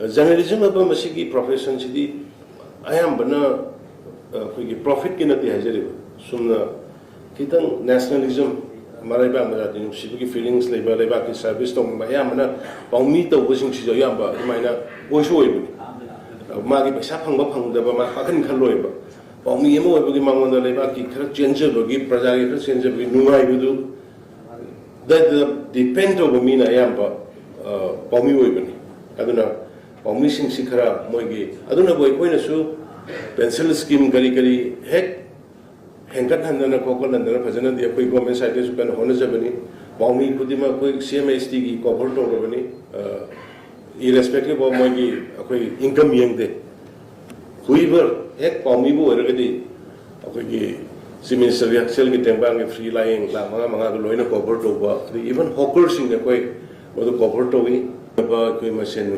journalism aba masigi profession sidi ayam bana koi profit ki nati hajari sumna kitang nationalism marai ba mara din sibi feelings leba ki service tong ba ayam bana paumi to wasing si ayam ba maina oiso oibu magi paisa phangba phangda ba ma khakan khaloi ba paumi emo oibu ki mangonda leba ki khara change bagi praja ki khara change bagi nungai bu that depend over mina ayam ba paumi oibu ni aduna paumi sing sikhara moigi aduna boi koina su pencil scheme kari hek hengkat handana kokol handana phajana dia koi government side su kan hona jabani paumi khudima koi CMST ki cover to robani irrespective of moigi koi income yengde huiber hek paumi bo ergadi koi ki minister actual ki tembang ki free lying la manga loina cover to ba even hawkers sing ne koi modu cover to wi ba koi masen